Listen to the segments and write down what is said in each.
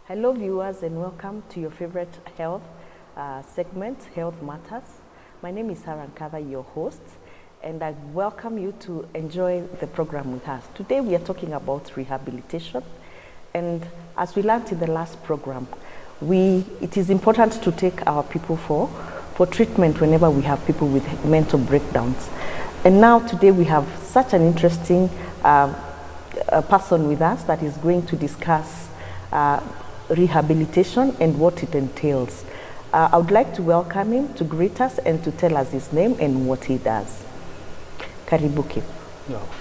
Hello viewers and welcome to your favorite health segment, Health Matters. My name is Sarah Nkatha, your host, and I welcome you to enjoy the program with us. Today we are talking about rehabilitation, and as we learned in the last program, it is important to take our people for treatment whenever we have people with mental breakdowns. And now today we have such an interesting person with us that is going to discuss rehabilitation and what it entails. I would like to welcome him to greet us and to tell us his name and what he does. Karibu Kip.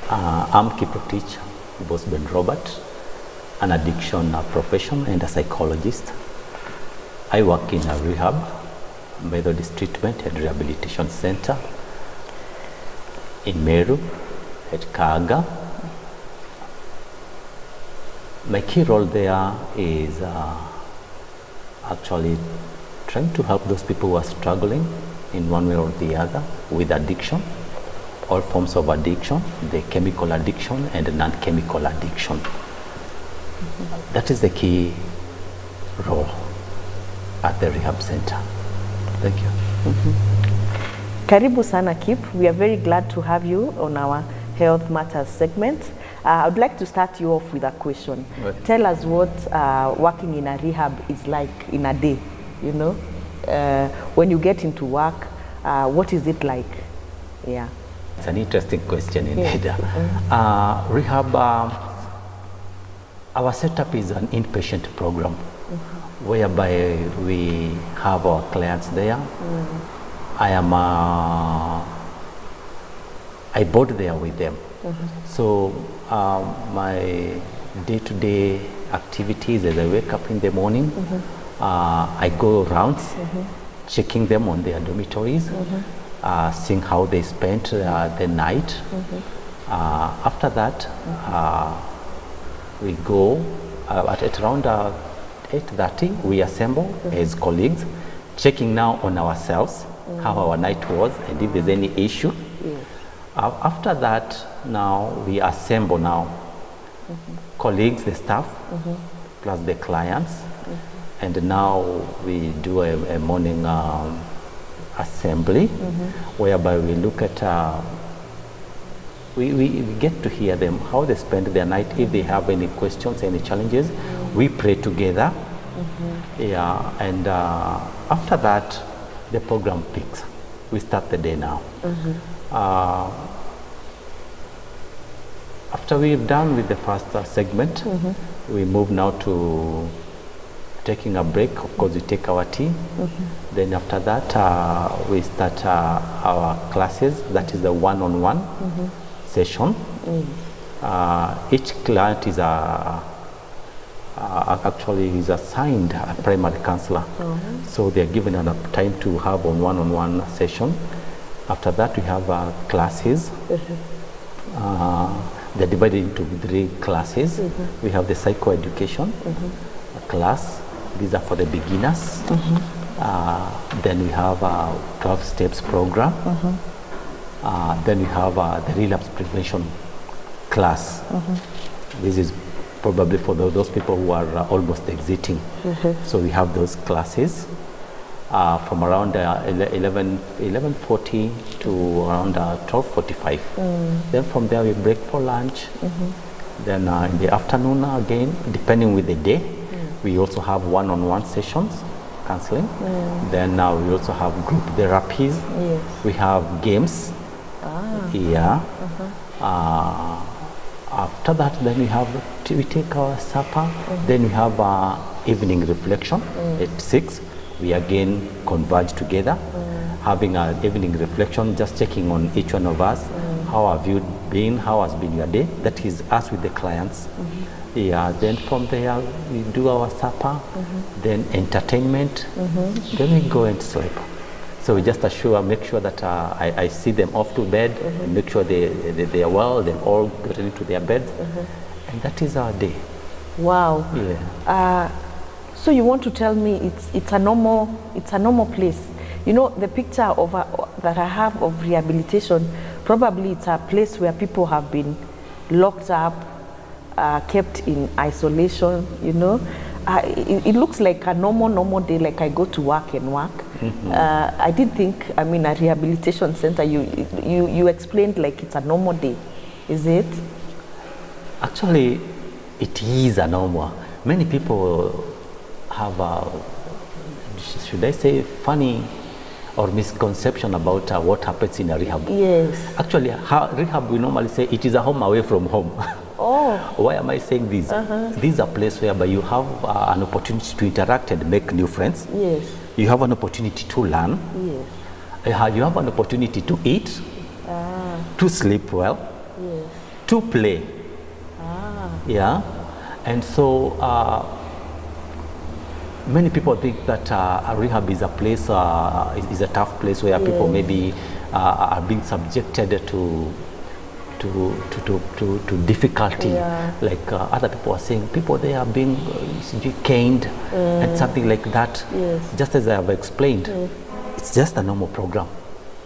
I'm Kiprotich Bosben Robert, an addiction professional and a psychologist. I work in a rehab, Methodist Treatment and Rehabilitation Center in Meru at Kaga. My key role there is actually trying to help those people who are struggling in one way or the other with addiction, all forms of addiction, the chemical addiction and the non-chemical addiction. That is the key role at the rehab center. Thank you. Karibu sana Kip. We are very glad to have you on our Health Matters segment. I would like to start you off with a question. Right. Tell us what working in a rehab is like in a day, you know? When you get into work, what is it like? Yeah. It's an interesting question indeed. Yeah. Rehab, our setup is an inpatient program whereby we have our clients there. I board there with them. So my day-to-day activities as I wake up in the morning, I go around checking them on their dormitories, seeing how they spent the night. After that, we go at around 8:30, we assemble as colleagues, checking now on ourselves, how our night was and if there's any issue. After that, now we assemble colleagues, the staff, plus the clients, and now we do a morning assembly, whereby we look at, we get to hear them, how they spend their night, if they have any questions, any challenges, we pray together, yeah, and after that, the program picks. We start the day now. After we've done with the first segment, we move now to taking a break. Of course, we take our tea. Then after that, we start our classes. That is the one-on-one session. Each client is actually is assigned a primary counselor. So they are given enough time to have a one-on-one session. After that, we have classes. They're divided into 3 classes. We have the psychoeducation class. These are for the beginners. Then we have a 12 steps program. Then we have the relapse prevention class. This is probably for those people who are almost exiting. So we have those classes from around 11:40 to around 12:45. Then from there we break for lunch. Then in the afternoon again, depending with the day, we also have one-on-one sessions, counseling. Then we also have group therapies. We have games. Yeah. After that, then we take our supper. Then we have evening reflection at 6. We again converge together, having an evening reflection, just checking on each one of us. How have you been? How has been your day? That is us with the clients. Yeah. Then from there, we do our supper, then entertainment, then we go and sleep. So we just make sure that I see them off to bed, and make sure they are well, they've all gotten into their beds, and that is our day. Wow. Yeah. So you want to tell me it's a normal place? You know, the picture that I have of rehabilitation, probably it's a place where people have been locked up, kept in isolation, you know. it looks like a normal day, like I go to work and work. I did think, I mean, a rehabilitation center, you explained like it's a normal day. Is it? Actually, it is a normal. Many people have a, should I say, funny or misconception about what happens in a rehab. Yes. Actually, rehab, we normally say it is a home away from home. Oh. Why am I saying this? This is a place whereby you have an opportunity to interact and make new friends. Yes. You have an opportunity to learn. Yes. You have an opportunity to eat, to sleep well, Yes. to play. Yeah. And so many people think that a rehab is a place, is a tough place where people maybe are being subjected to difficulty, like other people are saying, people they are being caned and something like that. Yes. Just as I have explained, it's just a normal program.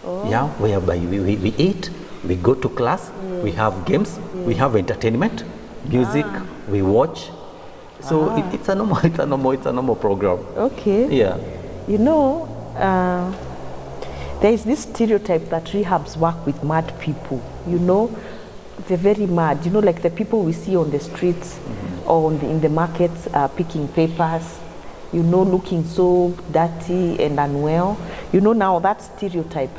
Yeah, whereby we eat, we go to class, we have games, we have entertainment, music, we watch. So it's a normal program. Okay. Yeah. You know, there is this stereotype that rehabs work with mad people. You know, they're very mad. You know, like the people we see on the streets or in the markets picking papers, you know, looking so dirty and unwell. You know, now that stereotype,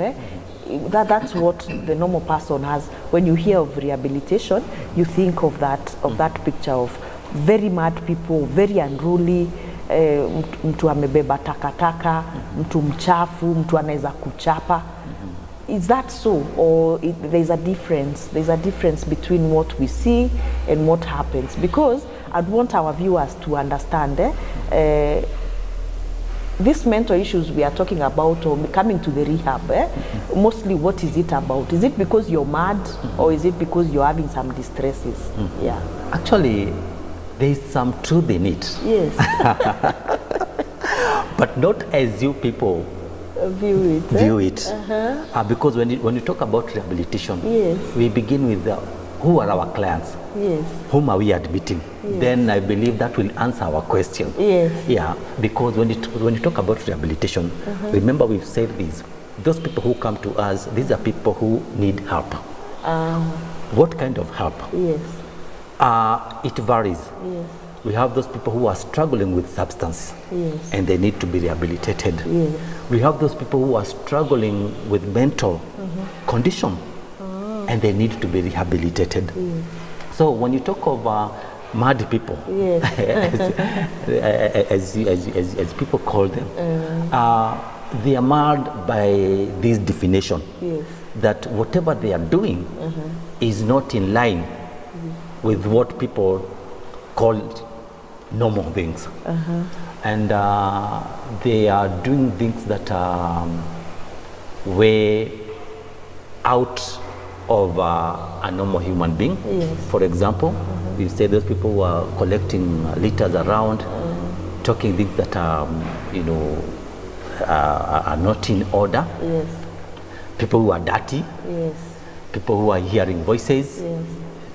that's what the normal person has. When you hear of rehabilitation, you think of that picture of very mad people, very unruly, mtu amebeba takataka, mtu mchafu, mtu anaweza kuchapa. Is that so, or there's a difference? There's a difference between what we see and what happens, because I'd want our viewers to understand these mental issues we are talking about, or coming to the rehab. Mostly, what is it about? Is it because you're mad, or is it because you're having some distresses? Yeah. Actually, there is some truth in it. Yes. But not as you people view it. Because when you talk about rehabilitation, we begin with who are our clients? Yes. Whom are we admitting? Yes. Then I believe that will answer our question. Yes. Yeah, because when you talk about rehabilitation, remember we've said this. Those people who come to us, these are people who need help. What kind of help? Yes. It varies. Yes. We have those people who are struggling with substance, and they need to be rehabilitated. Yes. We have those people who are struggling with mental condition, and they need to be rehabilitated. Yes. So when you talk of mad people, as people call them, they are mad by this definition, that whatever they are doing is not in line with what people call normal things. And they are doing things that are way out of a normal human being. For example, we say those people who are collecting litters around, talking things that are, are not in order. People who are dirty. People who are hearing voices,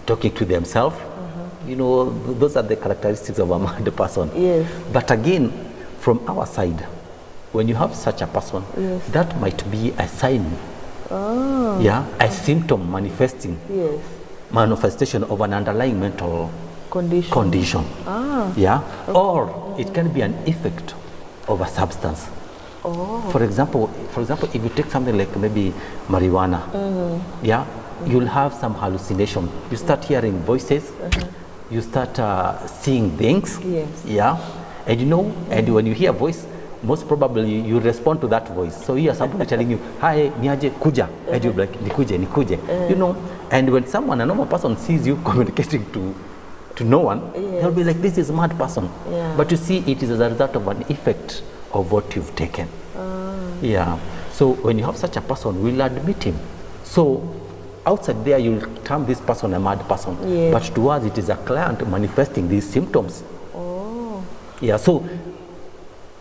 talking to themselves. Those are the characteristics of a mad person. But again, from our side, when you have such a person, that might be a sign, a symptom manifestation of an underlying mental condition. Or it can be an effect of a substance. For example, if you take something like maybe marijuana, you'll have some hallucination. You start hearing voices, you start seeing things, and when you hear a voice, most probably you respond to that voice. So you hear somebody telling you, "Hi, niaje, kuja," and you're like, nikuje. And when a normal person sees you communicating to no one, they'll be like, "This is a mad person." But you see, it is as a result of an effect of what you've taken. So when you have such a person, we'll admit him. So outside there, you'll term this person a mad person. But to us, it is a client manifesting these symptoms. So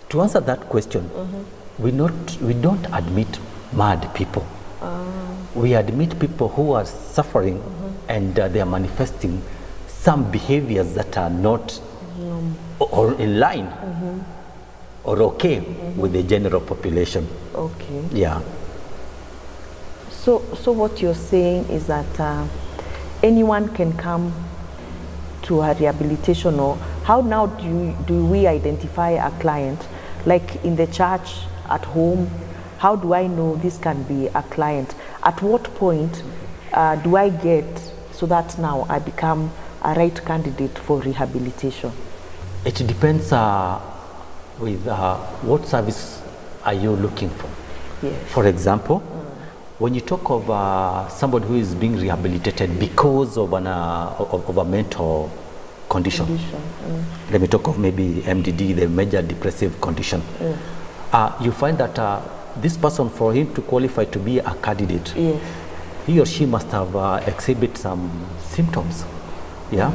to answer that question, we don't admit mad people. We admit people who are suffering and they are manifesting some behaviors that are not or in line or okay with the general population. Okay. Yeah. So what you're saying is that anyone can come to a rehabilitation, or how now do we identify a client? Like in the church, at home, how do I know this can be a client? At what point do I get so that now I become a right candidate for rehabilitation? It depends with what service are you looking for. Yes. For example, when you talk of somebody who is being rehabilitated because of a mental condition. Let me talk of maybe MDD, the major depressive condition. You find that this person, for him to qualify to be a candidate, he or she must have exhibit some symptoms. Yeah.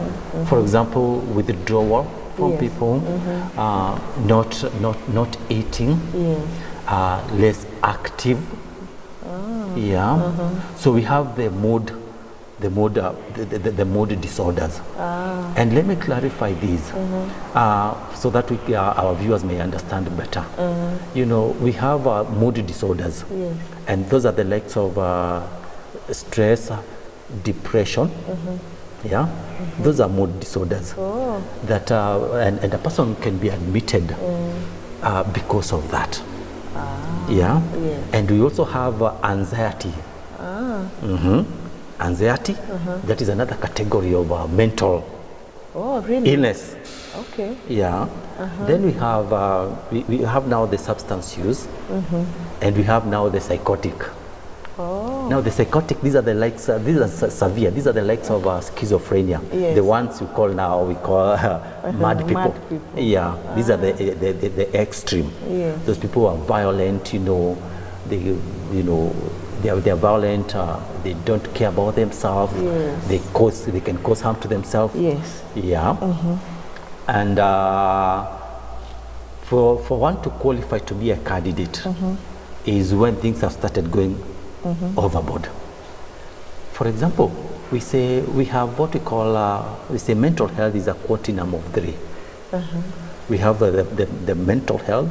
For example, withdrawal from people, not eating, less active. So we have the mood disorders. And let me clarify these so that our viewers may understand better. You know, we have mood disorders, and those are the likes of stress, depression. Those are mood disorders that and a person can be admitted because of that. And we also have anxiety. Anxiety, that is another category of mental illness. Okay. Then we have now the substance use, and we have now the psychotic. Now the psychotic, these are the likes, these are severe, these are the likes of schizophrenia. The ones we call mad people. These are the extreme. Those people are violent, they're violent, they don't care about themselves, they can cause harm to themselves. And for one to qualify to be a candidate is when things have started going overboard. For example, we say we have what we call we say mental health is a quantum of 3. We have the mental health,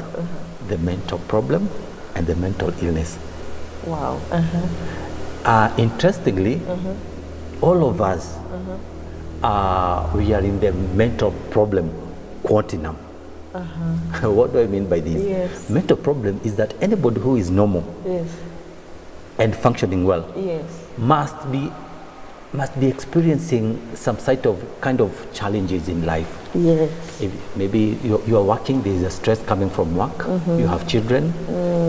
the mental problem, and the mental illness. Wow. Interestingly, all of us we are in the mental problem quantum. What do I mean by this? Mental problem is that anybody who is normal and functioning well must be experiencing some kind of challenges in life. If maybe you are working, there is a stress coming from work, you have children,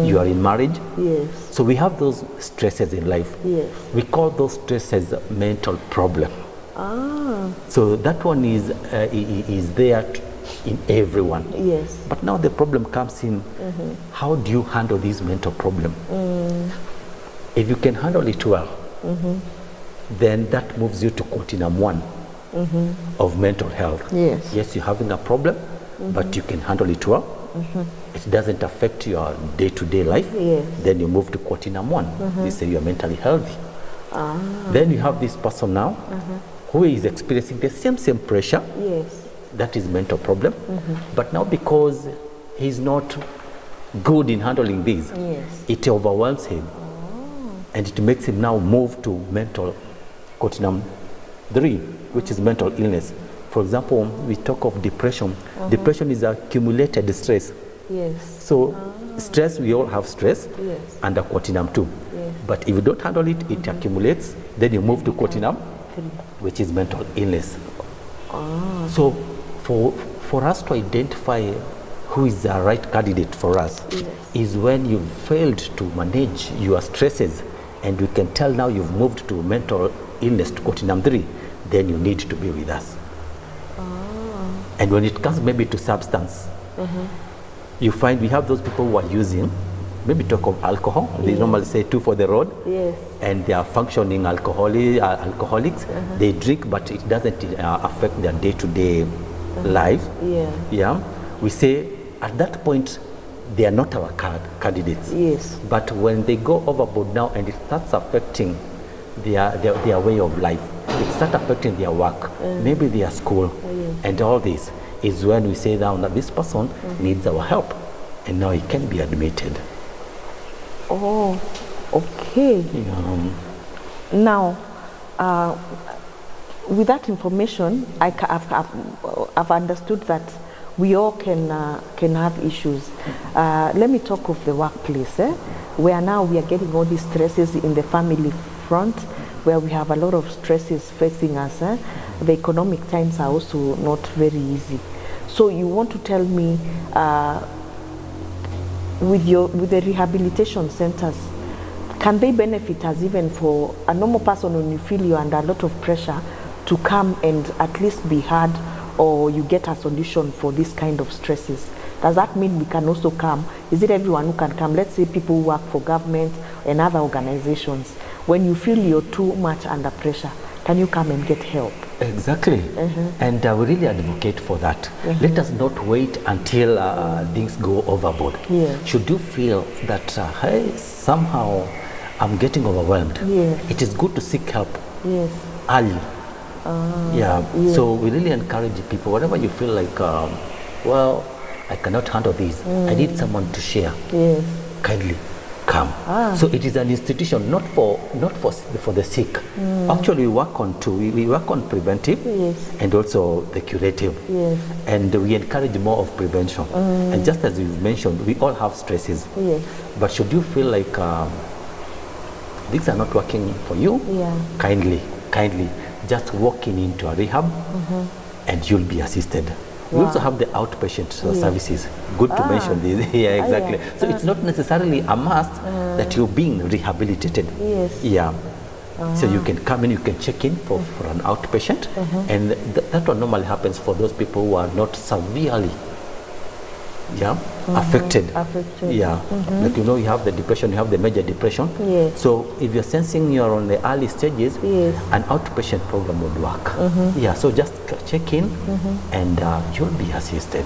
you are in marriage. So we have those stresses in life. We call those stresses mental problem. So that one is there in everyone. But now the problem comes in, how do you handle this mental problem? If you can handle it well, then that moves you to quantum 1 of mental health. Yes, you're having a problem, but you can handle it well. It doesn't affect your day-to-day life. Then you move to quantum 1. You say you're mentally healthy. Then you have this person now who is experiencing the same pressure. That is mental problem. But now because he's not good in handling this, it overwhelms him. And it makes him now move to mental quantum 3, which is mental illness. For example, we talk of depression. Depression is accumulated stress. So stress, we all have stress under quantum 2. But if you don't handle it, it accumulates. Then you move to quantum 3, which is mental illness. So for us to identify who is the right candidate for us is when you've failed to manage your stresses, and we can tell now you've moved to mental illness, to quantum 3, then you need to be with us. And when it comes maybe to substance, you find we have those people who are using, maybe talk of alcohol, they normally say 2 for the road, and they are functioning alcoholics, they drink, but it doesn't affect their day-to-day life. We say at that point, they are not our candidates. But when they go overboard now and it starts affecting their way of life, it starts affecting their work, maybe their school, and all this, is when we say now that this person needs our help, and now he can be admitted. Oh, okay. Now, with that information, I've understood that we all can have issues. Let me talk of the workplace, where now we are getting all these stresses in the family front, where we have a lot of stresses facing us. The economic times are also not very easy. So you want to tell me, with the rehabilitation centers, can they benefit us even for a normal person when you feel you're under a lot of pressure to come and at least be heard, or you get a solution for this kind of stresses? Does that mean we can also come? Is it everyone who can come? Let's say people who work for government and other organizations. When you feel you're too much under pressure, can you come and get help? Exactly. And we really advocate for that. Let us not wait until things go overboard. Should you feel that, hey, somehow I'm getting overwhelmed, it is good to seek help early. So we really encourage people, whatever you feel like, well, I cannot handle this, I need someone to share, kindly come. So it is an institution, not for the sick. Actually, we work on two. We work on preventive and also the curative, and we encourage more of prevention. And just as you mentioned, we all have stresses, but should you feel like things are not working for you, kindly just walking into a rehab, and you'll be assisted. We also have the outpatient services. Good to mention this. Exactly. So it's not necessarily a must that you're being rehabilitated. So you can come in, you can check in for an outpatient, and that one normally happens for those people who are not severely affected. Like, you know, you have the depression, you have the major depression. So if you're sensing you're on the early stages, an outpatient program would work. So just check in, and you'll be assisted.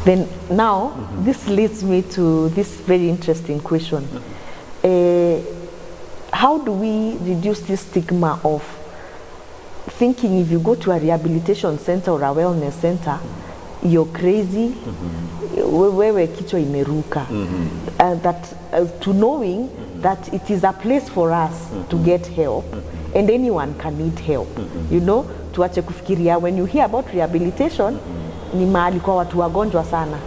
Then now, this leads me to this very interesting question. How do we reduce this stigma of thinking if you go to a rehabilitation center or a wellness center, you're crazy, wewe kichwa imeruka, that to knowing that it is a place for us to get help, and anyone can need help. You know, tuache kufikiria when you hear about rehabilitation, ni mahali kwa watu wagonjwa sana,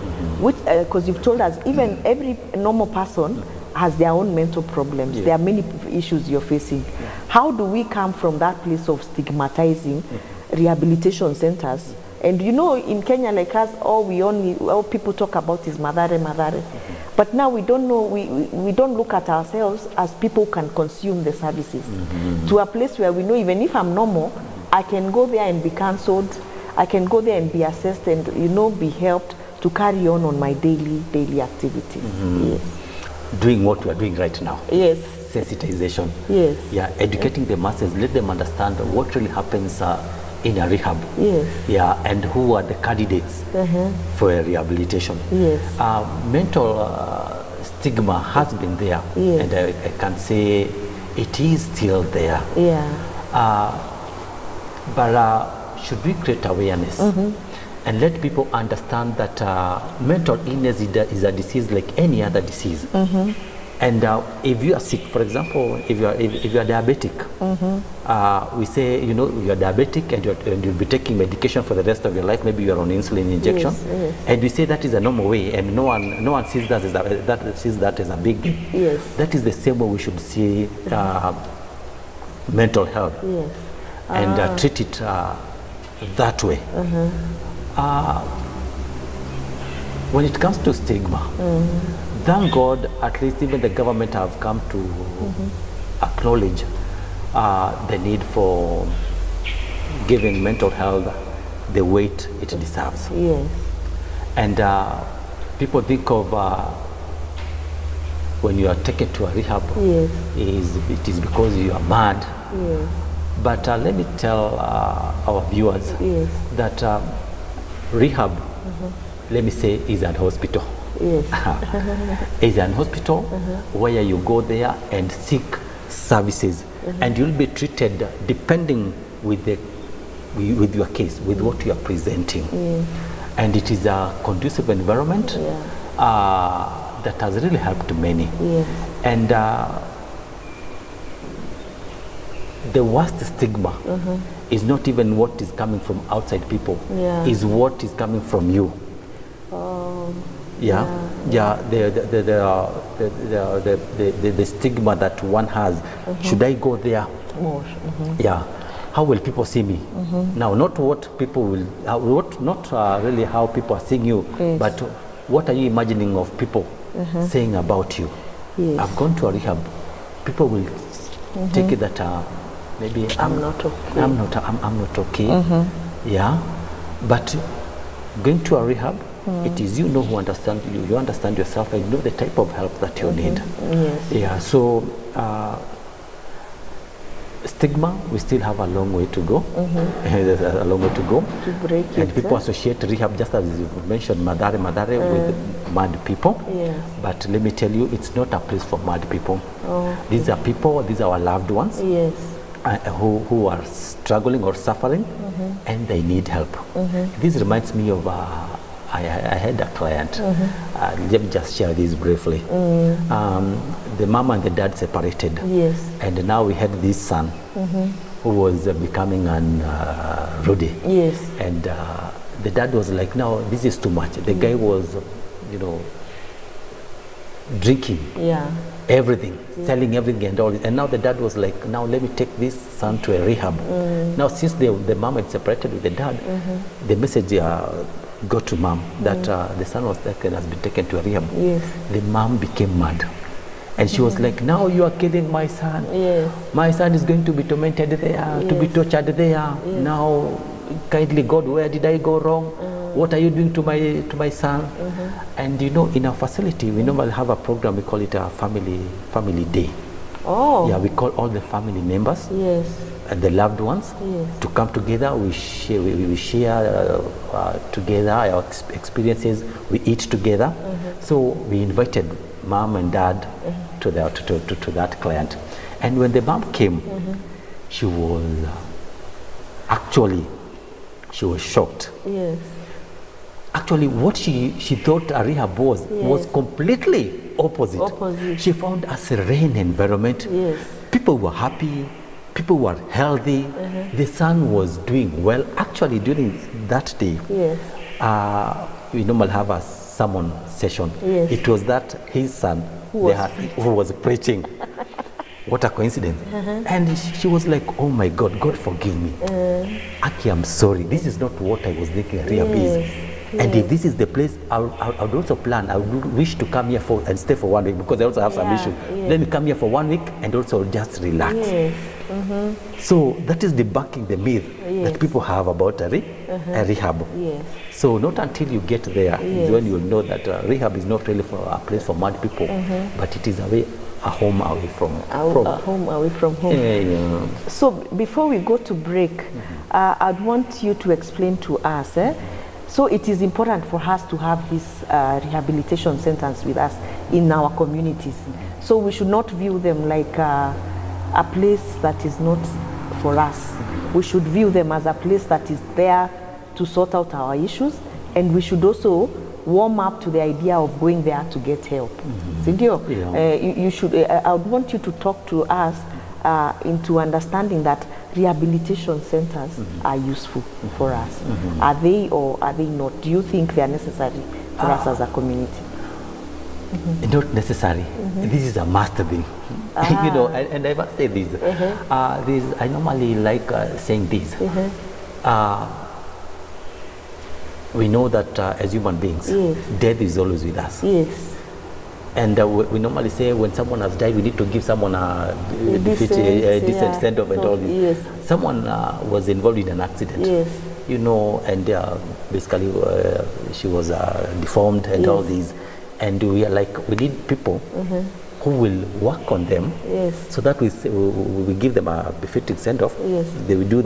which because you've told us even every normal person has their own mental problems. There are many issues you're facing. How do we come from that place of stigmatizing rehabilitation centers? And you know, in Kenya, like us, all people talk about is madhare. But now we don't know, we don't look at ourselves as people who can consume the services. To a place where we know, even if I'm normal, I can go there and be cancelled, I can go there and be assessed and, you know, be helped to carry on my daily activities. Doing what we are doing right now. Sensitization. Educating the masses, let them understand what really happens in a rehab, and who are the candidates for a rehabilitation. Mental stigma has been there, and I can say it is still there. But should we create awareness and let people understand that mental illness is a disease like any other disease? And if you are sick, for example, if you are diabetic, we say, you know, you are diabetic and you'll be taking medication for the rest of your life. Maybe you are on insulin injection, and we say that is a normal way, and no one sees that as a big deal. That is the same way we should see mental health, and treat it that way. When it comes to stigma, thank God, at least even the government have come to acknowledge the need for giving mental health the weight it deserves. And people think of when you are taken to a rehab, it is because you are mad. But let me tell our viewers that rehab, let me say, is an hospital. Is an hospital where you go there and seek services, and you'll be treated depending with your case, with what you are presenting. and it is a conducive environment that has really helped many. Yes. And the worst stigma is not even what is coming from outside people, is what is coming from you. The stigma that one has. Should I go there? More. Yeah. How will people see me? Now, not what people will, not really how people are seeing you, but what are you imagining of people saying about you? Yes. I've gone to a rehab. People will take it that maybe I'm not okay. I'm not okay. Yeah. But going to a rehab, it is you know who understand you. You understand yourself and you know the type of help that you need. Yes. Yeah. So stigma, we still have a long way to go. There's a long way to go. To break it. And people associate rehab, just as you mentioned, madare with mad people. Yes. But let me tell you, it's not a place for mad people. Oh. These are people, these are our loved ones. Yes. Who are struggling or suffering, and they need help. This reminds me of I had a client. Let me just share this briefly. The mom and the dad separated. Yes. And now we had this son who was becoming unruly. Yes. And the dad was like, no, this is too much. The guy was, drinking. Yeah. Everything, selling everything and all. And now the dad was like, now let me take this son to a rehab. Now since the mom had separated with the dad, the message got to mom that the son was taken, has been taken to a rehab. Yes. The mom became mad. And she was like, now you are killing my son. Yes. My son is going to be tormented there, to be tortured there. Yes. Now, kindly God, where did I go wrong? What are you doing to my son? And in our facility, we normally have a program, we call it a family day. Oh. Yeah, we call all the family members. Yes. And the loved ones to come together. We share together our experiences. We eat together. So we invited mom and dad to that client. And when the mom came, she was shocked. Yes. Actually, what she thought a rehab was completely opposite. She found a serene environment. Yes. People were happy. People were healthy. The son was doing well. Actually, during that day, we normally have a sermon session. Yes. It was that his son who was preaching. What a coincidence. And she was like, oh my God, God forgive me. Aki, I'm sorry. This is not what I was thinking rehab is. And if this is the place, I would also plan. I would wish to come here and stay for 1 week because I also have some issues. Let me come here for 1 week and also just relax. Yes. So that is debunking the myth that people have about a rehab. Yes. So not until you get there is when you will know that rehab is not really for a place for mad people, but it is a home away from home. A home away from home. So before we go to break, I'd want you to explain to us. So it is important for us to have these rehabilitation centers with us in our communities. So we should not view them like a place that is not for us. We should view them as a place that is there to sort out our issues, and we should also warm up to the idea of going there to get help. You should. I would want you to talk to us into understanding that rehabilitation centers are useful for us. Are they or are they not? Do you think they are necessary for us as a community? Not necessary. This is a must thing. And I must say this. I normally like saying this. We know that as human beings, death is always with us. Yes. And we normally say when someone has died, we need to give someone a decent send-off and all this. Yes. Someone was involved in an accident. Yes. And basically she was deformed and all these. And we are like, we need people who will work on them, so that we give them a befitting send-off. Yes. They will do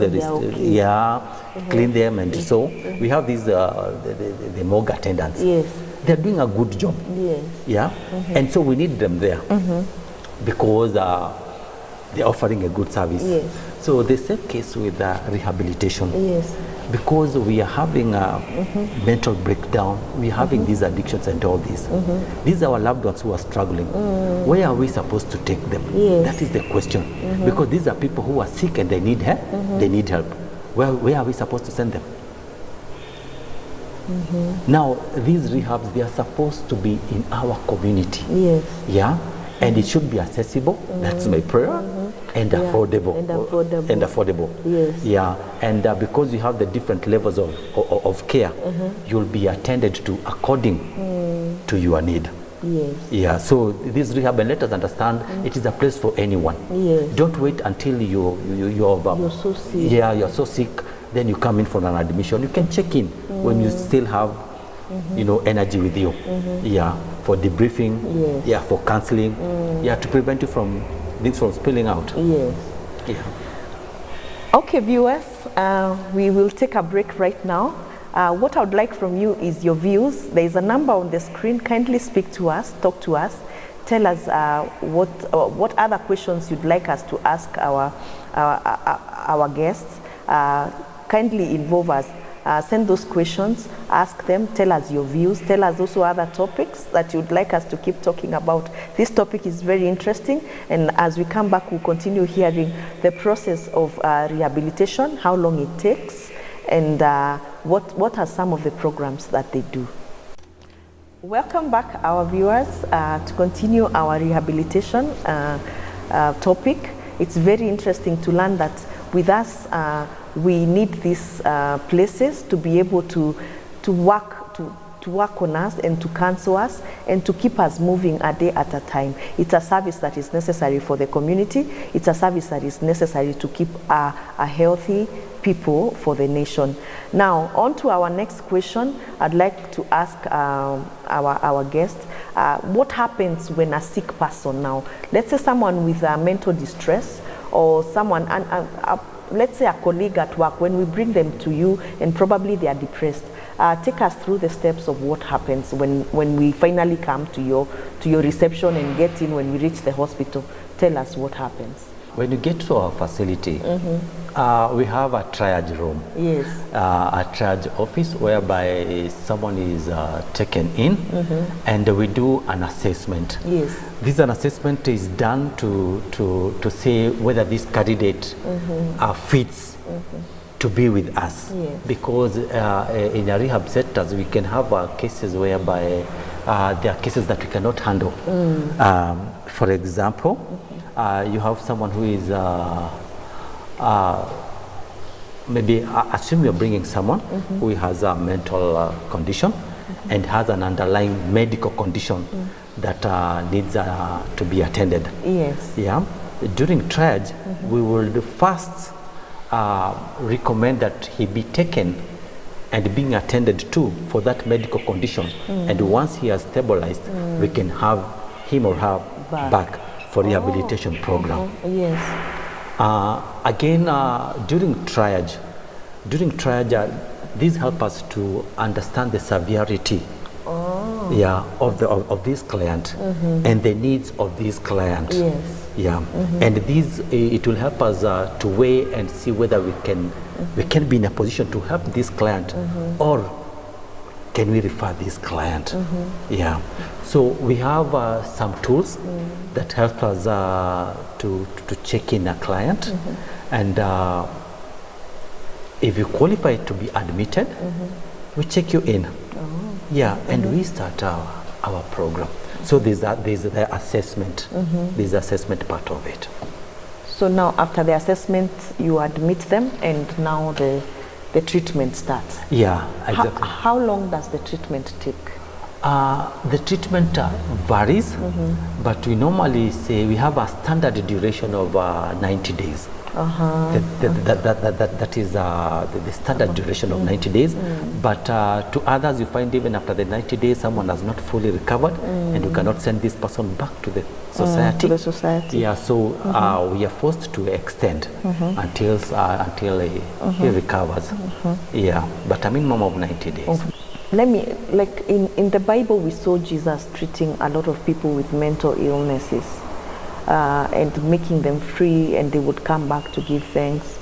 clean them, and so we have these the morgue attendants. Yes. They're doing a good job. Yes. Yeah. And so we need them there because they're offering a good service. Yes. So the same case with rehabilitation. Yes. because we are having a mental breakdown, we are having these addictions and all this. These are our loved ones who are struggling. Where are we supposed to take them? Yes. That is the question. Because these are people who are sick and they need help. They need help. Where are we supposed to send them? Now, these rehabs, they are supposed to be in our community. Yes. Yeah, and it should be accessible. That's my prayer. And affordable. And affordable. Yes. Yeah, and because you have the different levels of care, you'll be attended to according to your need. Yes. Yeah, so this rehab, and let us understand, it is a place for anyone. Yes. Don't wait until you're so sick. Yeah, you're so sick. Then you come in for an admission. You can check in when you still have, energy with you. Yeah, for debriefing. Yes. Yeah, for counseling. Yeah, to prevent you from things from spilling out. Yes. Yeah. Okay, viewers, we will take a break right now. What I would like from you is your views. There is a number on the screen. Kindly speak to us, talk to us. Tell us what other questions you'd like us to ask our guests. Kindly involve us. Send those questions, ask them, tell us your views, tell us also other topics that you'd like us to keep talking about. This topic is very interesting, and as we come back, we'll continue hearing the process of rehabilitation, how long it takes, and what are some of the programs that they do. Welcome back, our viewers, to continue our rehabilitation topic. It's very interesting to learn that with us, we need these places to be able to work on us and to counsel us and to keep us moving a day at a time. It's a service that is necessary for the community. It's a service that is necessary to keep a healthy people for the nation. Now, on to our next question. I'd like to ask our guest, what happens when a sick person now, let's say someone with mental distress, or someone, let's say a colleague at work, when we bring them to you and probably they are depressed, take us through the steps of what happens when we finally come to your reception and get in, when we reach the hospital. Tell us what happens. When you get to our facility, we have a triage room. Yes. A triage office whereby someone is taken in, and we do an assessment. Yes. This an assessment is done to say whether this candidate fits to be with us. Yes. Because in a rehab centers, we can have cases whereby there are cases that we cannot handle. For example, you have someone who is maybe assume you're bringing someone who has a mental condition and has an underlying medical condition that needs to be attended. Yes. Yeah. During triage, we will first recommend that he be taken and being attended to for that medical condition. And once he has stabilized, we can have him or her back for rehabilitation program. Yes. Again, during triage, these help us to understand the severity of this client and the needs of this client. Yes. Yeah. And these, it will help us to weigh and see whether we can be in a position to help this client or can we refer this client. Yeah. So we have some tools that help us to check in a client, and if you qualify to be admitted, we check you in. Yeah, and we start our program. So there's the assessment. There's the assessment part of it. So now after the assessment, you admit them, and now the treatment starts. Yeah, exactly. How long does the treatment take? The treatment varies, but we normally say we have a standard duration of 90 days. That is the standard duration of 90 days. But to others, you find even after the 90 days, someone has not fully recovered, and you cannot send this person back to the society. To the society. Yeah, so we are forced to extend until he recovers. Yeah, but a minimum of 90 days. Let me, like in the Bible, we saw Jesus treating a lot of people with mental illnesses and making them free, and they would come back to give thanks.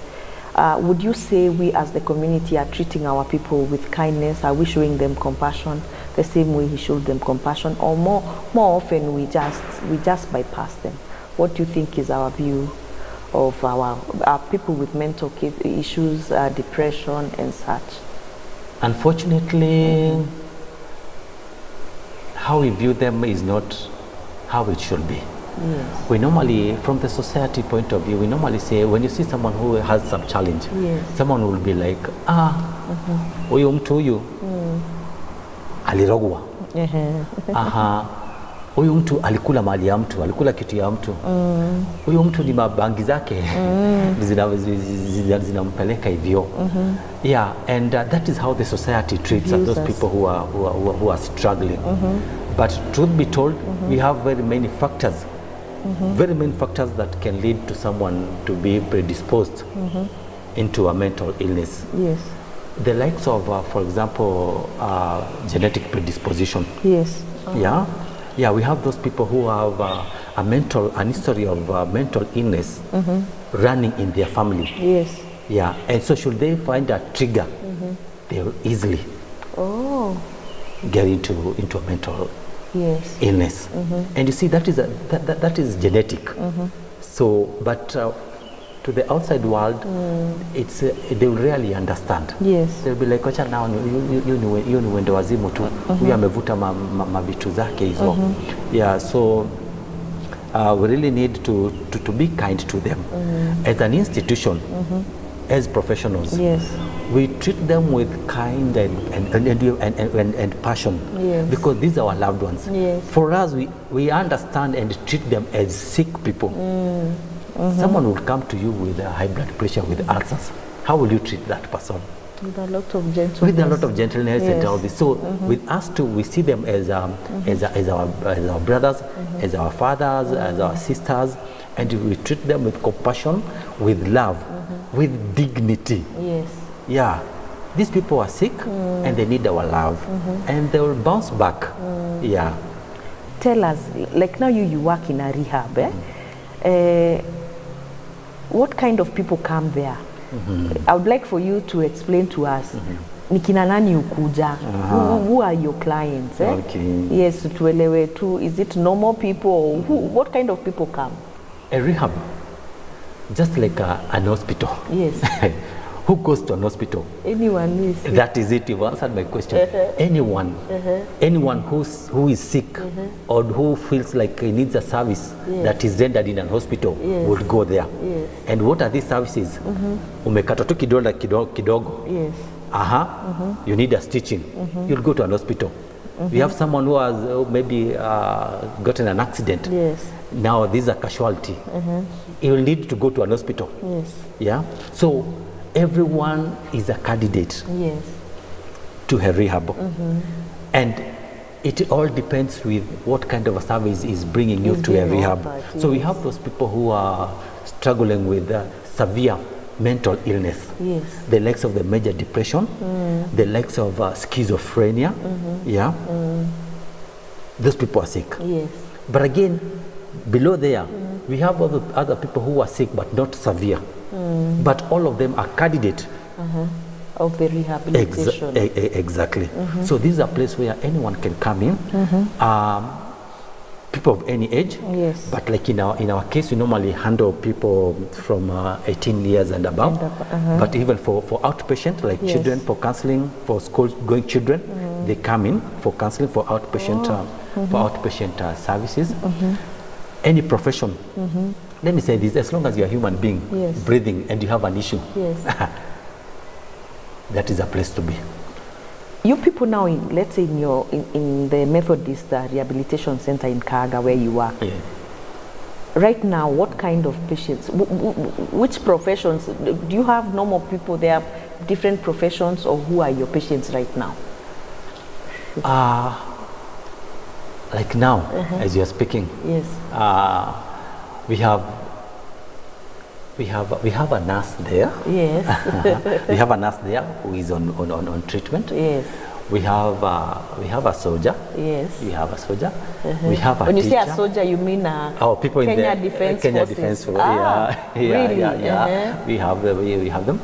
Would you say we as the community are treating our people with kindness? Are we showing them compassion the same way he showed them compassion, or more often we just bypass them? What do you think is our view of our people with mental issues, depression and such? Unfortunately, how we view them is not how it should be. Yes. We normally, from the society point of view, we normally say when you see someone who has some challenge, someone will be like, huyu mtu huyu alirogwa, huyu mtu alikula mali ya mtu, alikula kitu ya mtu, huyu mtu ni mabangi zake zinampeleka hivyo. Yeah, and that is how the society treats those people who are struggling. But truth be told, we have very many factors that can lead to someone to be predisposed into a mental illness. Yes. The likes of, for example, genetic predisposition. Yes. Yeah, we have those people who have an history of mental illness running in their family. Yes. Yeah, and so should they find a trigger, they'll easily get into a mental illness. And you see, that is genetic. So, but to the outside world, they will rarely understand. Yes. They'll be like, "Kocha now, you ni wende wazimu tu. Huyu amevuta mavitu zake hizo." Yeah. So we really need to be kind to them as an institution, as professionals. Yes. We treat them with kind and passion, because these are our loved ones. Yes. For us, we understand and treat them as sick people. Someone will come to you with high blood pressure, with ulcers. How will you treat that person? With a lot of gentleness. With a lot of gentleness and all this. So with us too, we see them as our brothers, as our fathers, as our sisters, and we treat them with compassion, with love, with dignity. Yes. Yeah. These people are sick and they need our love, and they will bounce back. Yeah. Tell us, like now you work in a rehab, what kind of people come there? I would like for you to explain to us, nikina nani ukuja? Who are your clients? Okay. Yes, tuelewe tu, is it normal people? What kind of people come? A rehab, just like an hospital. Yes. Who goes to an hospital? Anyone who is sick. That is it, you've answered my question. Anyone. Anyone who is sick or who feels like he needs a service that is rendered in an hospital would go there. Yes. And what are these services? Umekata tu kidonda kidogo. Yes. You need a stitching. You'll go to an hospital. We have someone who has maybe gotten an accident. Yes. Now this is a casualty. He will need to go to an hospital. Yes. Yeah. So everyone is a candidate to a rehab. And it all depends with what kind of a service is bringing you to a rehab. So we have those people who are struggling with severe mental illness, the likes of the major depression, the likes of schizophrenia. Those people are sick. Yes. But again, below there, we have other people who are sick but not severe. But all of them are candidate of the rehabilitation. Exactly. So this is a place where anyone can come in. People of any age. Yes. But like in our case, we normally handle people from 18 years and above. But even for outpatient, like children, for counseling, for school-going children, they come in for counseling, for outpatient services. Any profession. Let me say this, as long as you're a human being, breathing, and you have an issue, that is a place to be. You people now, let's say in the Methodist Rehabilitation Center in Kaga, where you work, right now, what kind of patients, which professions, do you have normal people there, different professions, or who are your patients right now? Like now, as you're speaking, we have a nurse there. Yes. We have a nurse there who is on treatment. Yes. We have a soldier. Yes. We have a soldier. We have a When you teacher. say a soldier, you mean people Kenya in the Defense Kenya Forces. Defense Forces. Really? We have them.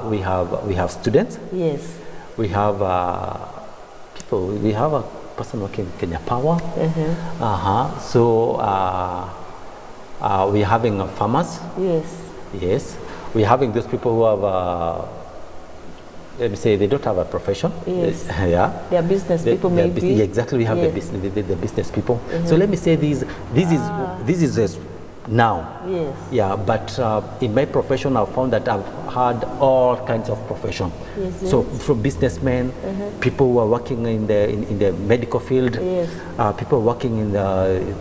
We have students. Yes. We have people. We have a person working in Kenya Power. So we're having farmers. Yes. Yes. We're having those people who have, let me say, they don't have a profession. Yes. Yeah. They are business people, maybe. Yeah, exactly. We have the business people. So let me say this is now. Yes. Yeah, but in my profession, I've found that I've had all kinds of profession. Yes, so from businessmen, people who are working in the medical field, yes. People working in the,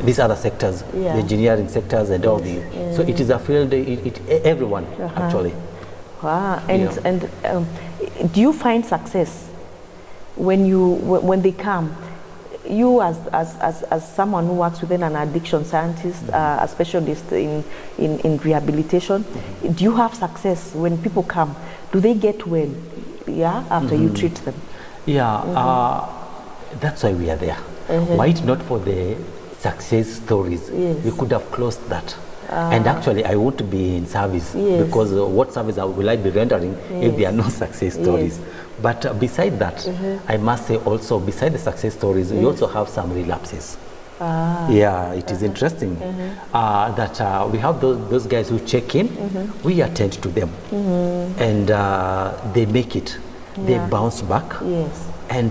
these other sectors, the engineering sectors and all these. So it is a field, everyone actually. Wow. And do you find success when they come? You as someone who works within an addiction scientist, a specialist in rehabilitation, do you have success when people come? Do they get well? Yeah, after you treat them. Yeah, that's why we are there. Why not for the success stories? Yes. We could have closed that. And actually, I want to be in service because what service will I be rendering if there are no success stories? But beside that, I must say also, beside the success stories, we also have some relapses. Yeah, it is interesting that we have those guys who check in, we attend to them, and they make it, they bounce back, and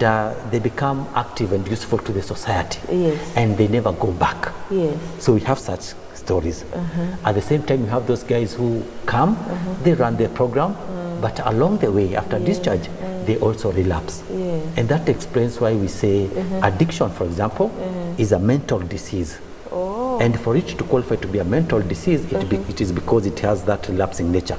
they become active and useful to the society, and they never go back. So we have such stories. At the same time, you have those guys who come, they run their program, but along the way, after discharge, they also relapse. And that explains why we say addiction, for example, is a mental disease. And for it to qualify to be a mental disease, it is because it has that relapsing nature.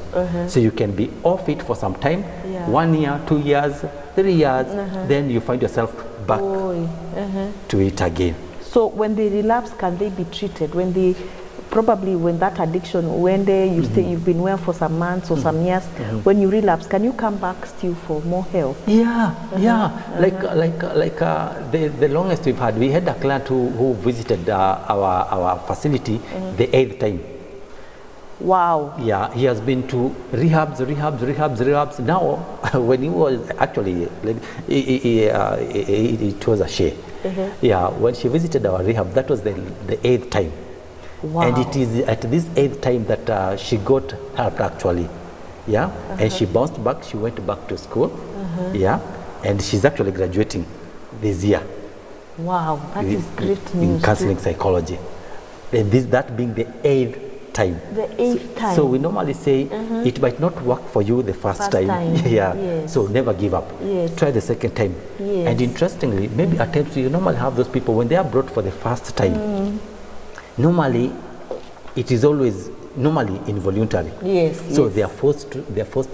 So you can be off it for some time, 1 year, 2 years, 3 years, then you find yourself back to it again. So when they relapse, can they be treated? When they probably when that addiction, when you've been well for some months or some years, when you relapse, can you come back still for more help? Like the longest we've had, we had a client who visited our facility the 8th time. Wow. Yeah, he has been to rehabs. Now, when he was actually, it was a shame. Yeah, when she visited our rehab, that was the 8th time. Wow. And it is at this 8th time that she got help actually. Yeah, and she bounced back, she went back to school. Yeah, and she's actually graduating this year. Wow, that is great news. In counseling psychology. And that being the 8th time. The 8th time. So we normally say it might not work for you the first time. Yeah. So never give up. Try the second time. And interestingly, maybe at times you normally have those people when they are brought for the first time. Normally, it is always normally involuntary. So they are forced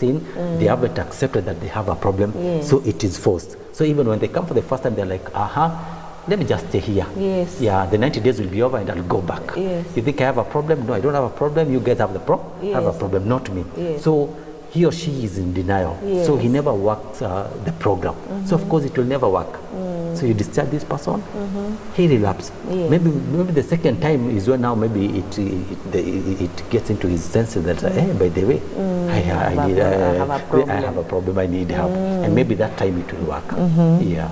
in. They haven't accepted that they have a problem. So it is forced. So even when they come for the first time, they're like, let me just stay here. Yeah, the 90 days will be over and I'll go back. You think I have a problem? No, I don't have a problem. You guys have the have a problem, not me. So he or she is in denial. So he never works the program. So of course it will never work. So you discharge this person, he relapses. Maybe the second time is when now maybe it gets into his senses that hey, by the way, I have a problem. I need help, and maybe that time it will work. Yeah.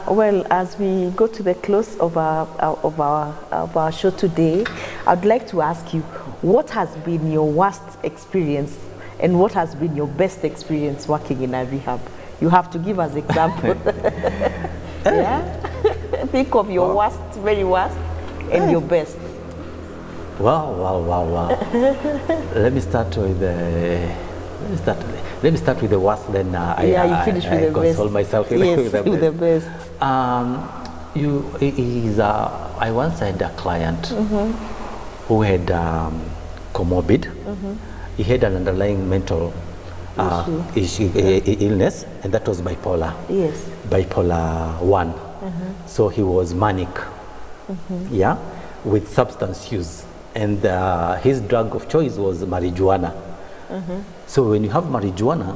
Well, as we go to the close of our show today, I'd like to ask you, what has been your worst experience and what has been your best experience working in a rehab? You have to give us example. Think of your worst, very worst, and your best. Wow. Let me start with the worst, then you finish with the console best. myself with the best. I once had a client who had comorbid. He had an underlying mental illness, and that was bipolar. Bipolar 1. So he was manic. With substance use, and his drug of choice was marijuana. So when you have marijuana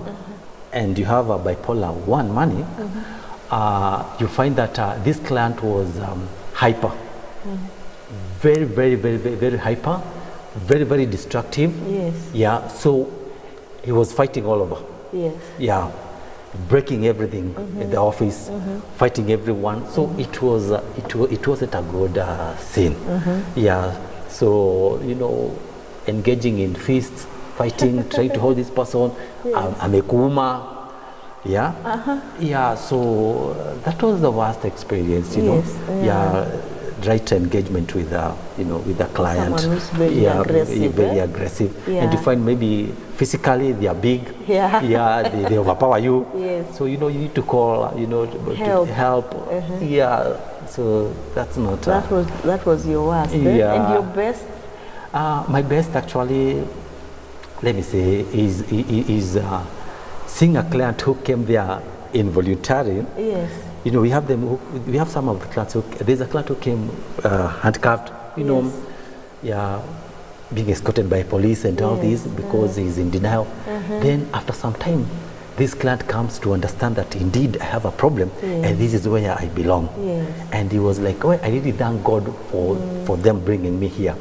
and you have a bipolar 1 money, you find that this client was hyper, very, very, very, very, very hyper, very, very destructive. Yes. Yeah, so he was fighting all over. Yes. Yeah, breaking everything in the office, fighting everyone. So it wasn't a good scene. Yeah, so engaging in fists, fighting, trying to hold this person, amekuma. Yeah, yeah. So that was the worst experience. Yeah, right engagement with with the client. Someone who's very aggressive. Very aggressive, and you find maybe physically they are big. Yeah, they overpower you. Yes. So you need to call to help. Yeah. So that's not. That was your worst. Yeah. And your best. My best actually, let me say, is seeing a client who came there involuntarily. Yes. We have them. We have some of the clients. There's a client who came handcuffed. Yeah, being escorted by police and all this because he's in denial. Then after some time, this client comes to understand that indeed I have a problem and this is where I belong. Yes. And he was like, "Oh, I really thank God for them bringing me here."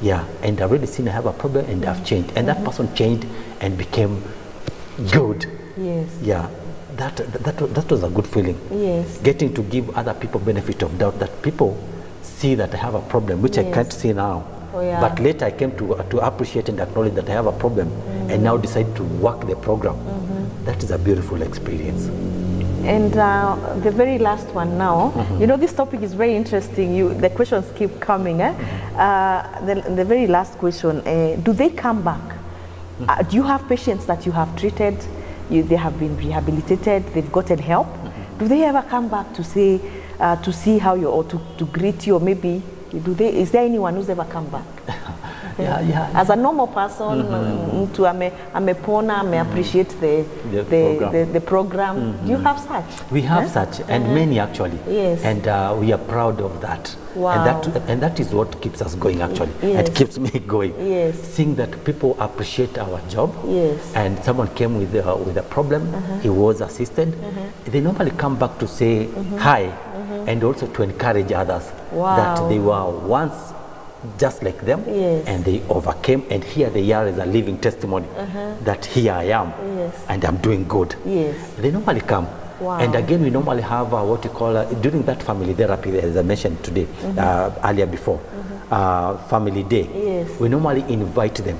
Yeah, and I've already seen I have a problem and I've changed, and that person changed and became good. Yes. Yeah. That was a good feeling. Yes. Getting to give other people benefit of doubt, that people see that I have a problem, which I can't see now. Oh, yeah. But later I came to appreciate and acknowledge that I have a problem and now decide to work the program. That is a beautiful experience. And the very last one now, this topic is very interesting. The questions keep coming. The very last question, do they come back? Do you have patients that you have treated, they have been rehabilitated, they've gotten help? Do they ever come back to say, to see how you, or to greet you, or maybe, is there anyone who's ever come back? As a normal person, amepona, appreciate the program. Do you have such? We have such, and many actually. Yes. And we are proud of that. Wow. And that is what keeps us going actually. Yes. It keeps me going. Yes. Seeing that people appreciate our job. Yes. And someone came with a problem, he was assisted. They normally come back to say hi, and also to encourage others that they were once just like them, and they overcame, and here they are as a living testimony that here I am, and I'm doing good. Yes. They normally come. Wow. And again, we normally have what you call, during that family therapy, as I mentioned today, earlier before, family day, we normally invite them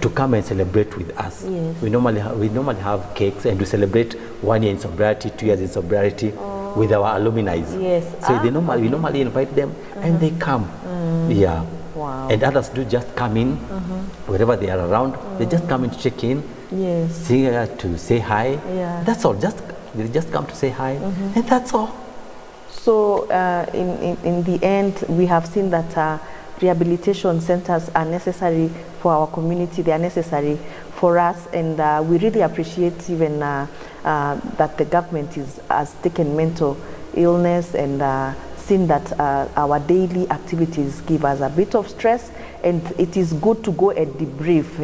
to come and celebrate with us. Yes. We normally have cakes, and we celebrate 1 year in sobriety, 2 years in sobriety with our alumni. Yes. So we normally invite them, and they come. Yeah. Wow. And others do just come in, wherever they are around, they just come and check in, to say hi. Yeah. That's all. They just come to say hi, and that's all. So in the end, we have seen that rehabilitation centers are necessary for our community. They are necessary for us, and we really appreciate even that the government has taken mental illness and seen that our daily activities give us a bit of stress, and it is good to go and debrief,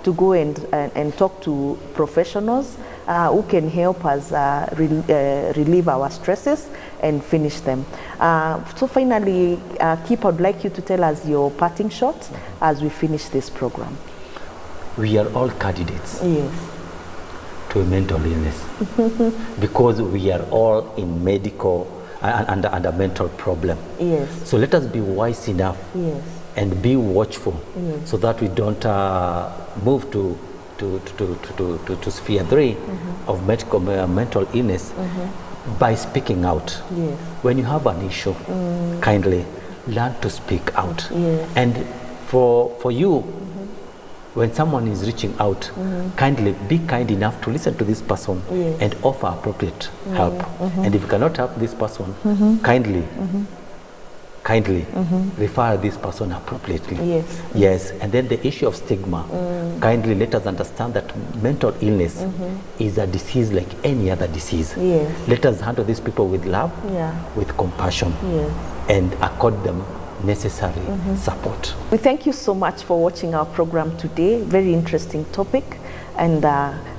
to go and talk to professionals who can help us relieve our stresses and finish them. So finally, Kip, I'd like you to tell us your parting shot as we finish this program. We are all candidates to a mental illness because we are all in medical under mental problem. Yes. So let us be wise enough and be watchful so that we don't move to sphere 3 of mental illness by speaking out. Yes. When you have an issue, kindly learn to speak out. Yes. And for you, when someone is reaching out, kindly be kind enough to listen to this person and offer appropriate help. And if you cannot help this person, kindly refer this person appropriately. Yes. Yes. And then the issue of stigma, kindly let us understand that mental illness is a disease like any other disease. Yes. Let us handle these people with love, with compassion, and accord them necessary support. We thank you so much for watching our program today. Very interesting topic. and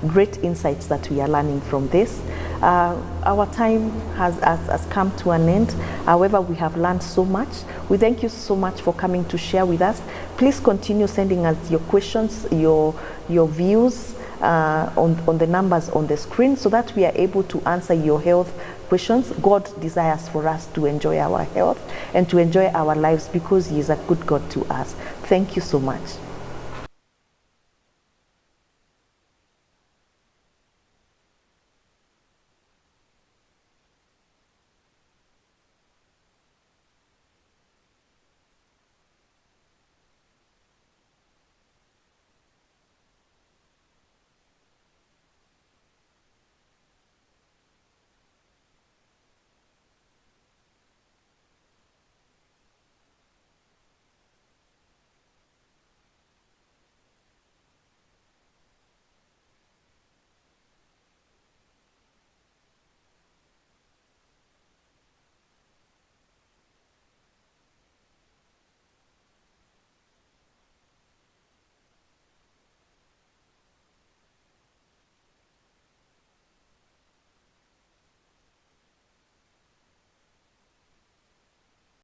great insights that we are learning from this. Our time has come to an end. However, we have learned so much. We thank you so much for coming to share with us. Please continue sending us your questions, your views on the numbers on the screen, so that we are able to answer your health questions. God desires for us to enjoy our health and to enjoy our lives, because He is a good God to us. Thank you so much.